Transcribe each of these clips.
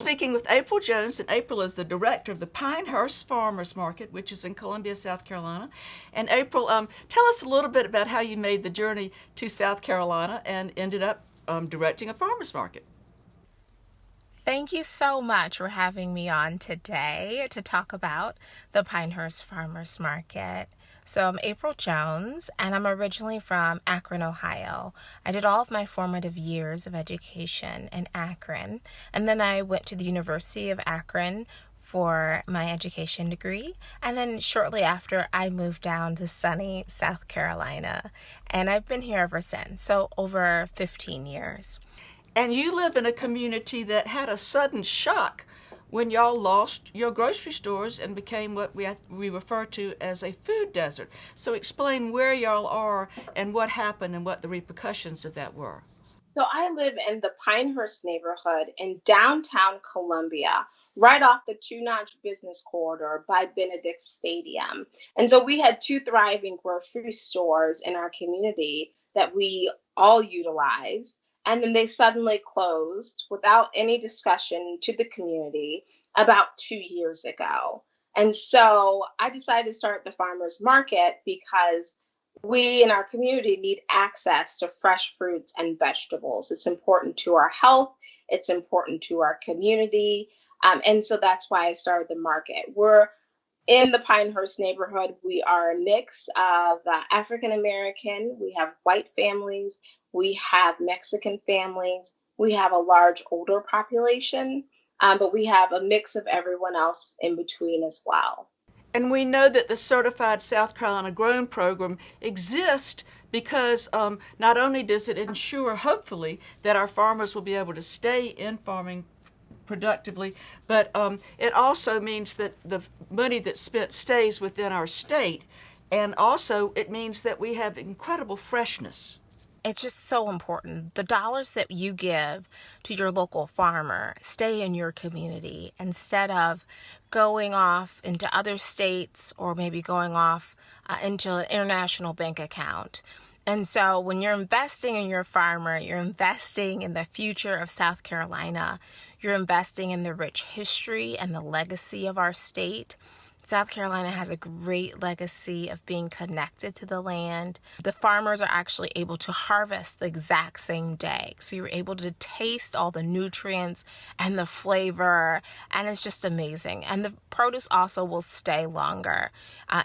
Speaking with April Jones, and April is the director of the Pinehurst Farmers Market, which is in Columbia, South Carolina. And April, tell us a little bit about how you made the journey to South Carolina and ended up directing a farmers market. Thank you so much for having me on today to talk about the Pinehurst Farmers Market. So I'm April Jones, and I'm originally from Akron, Ohio. I did all of my formative years of education in Akron, and then I went to the University of Akron for my education degree, and then shortly after I moved down to sunny South Carolina, and I've been here ever since, so over 15 years. And you live in a community that had a sudden shock when y'all lost your grocery stores and became what we refer to as a food desert. So explain where y'all are and what happened and what the repercussions of that were. So I live in the Pinehurst neighborhood in downtown Columbia, right off the Two Notch Business Corridor by Benedict Stadium. And so we had two thriving grocery stores in our community that we all utilized. And then they suddenly closed without any discussion to the community about 2 years ago. And so I decided to start the farmers market because we in our community need access to fresh fruits and vegetables. It's important to our health, it's important to our community. And so that's why I started the market. We're in the Pinehurst neighborhood. We are a mix of African American, we have white families, we have Mexican families, we have a large older population, but we have a mix of everyone else in between as well. And we know that the Certified South Carolina Grown program exists because not only does it ensure, hopefully, that our farmers will be able to stay in farming productively, but it also means that the money that's spent stays within our state, and also it means that we have incredible freshness. It's just so important. The dollars that you give to your local farmer stay in your community instead of going off into other states or maybe going off into an international bank account. And so when you're investing in your farmer, you're investing in the future of South Carolina. You're investing in the rich history and the legacy of our state. South Carolina has a great legacy of being connected to the land. The farmers are actually able to harvest the exact same day. So you're able to taste all the nutrients and the flavor, and it's just amazing. And the produce also will stay longer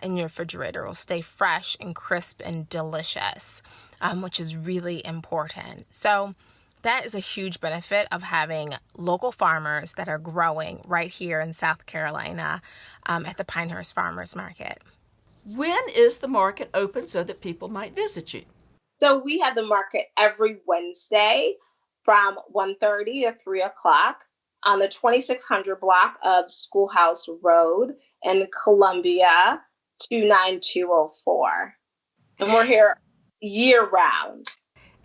in your refrigerator. It will stay fresh and crisp and delicious, which is really important. So that is a huge benefit of having local farmers that are growing right here in South Carolina at the Pinehurst Farmers Market. When is the market open so that people might visit you? So we have the market every Wednesday from 1:30 to 3 o'clock on the 2600 block of Schoolhouse Road in Columbia, 29204. And we're here year round.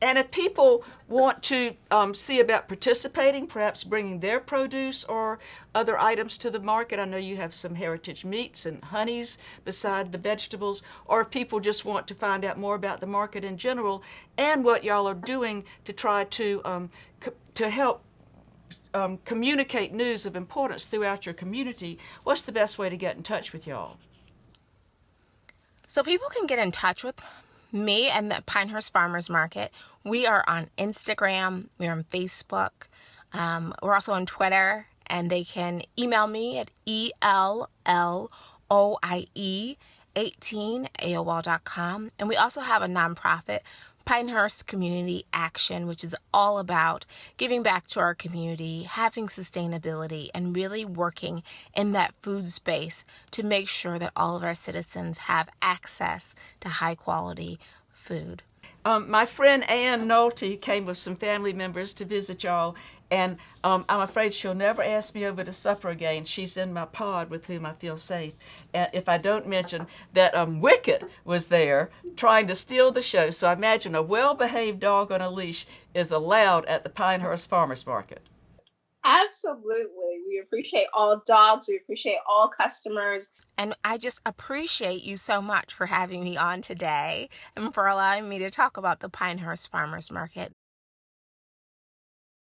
And if people want to see about participating, perhaps bringing their produce or other items to the market, I know you have some heritage meats and honeys beside the vegetables, or if people just want to find out more about the market in general and what y'all are doing to try to help communicate news of importance throughout your community, what's the best way to get in touch with y'all? So people can get in touch with me and the Pinehurst Farmers Market. We are on Instagram, we're on Facebook, we're also on Twitter, and they can email me at elloie18@aol.com. And we also have a nonprofit, Pinehurst Community Action, which is all about giving back to our community, having sustainability, and really working in that food space to make sure that all of our citizens have access to high quality food. My friend Ann Nolte came with some family members to visit y'all, and I'm afraid she'll never ask me over to supper again. She's in my pod with whom I feel safe. If I don't mention that Wicket was there trying to steal the show, so I imagine a well-behaved dog on a leash is allowed at the Pinehurst Farmers Market. Absolutely. We appreciate all dogs. We appreciate all customers. And I just appreciate you so much for having me on today and for allowing me to talk about the Pinehurst Farmers Market.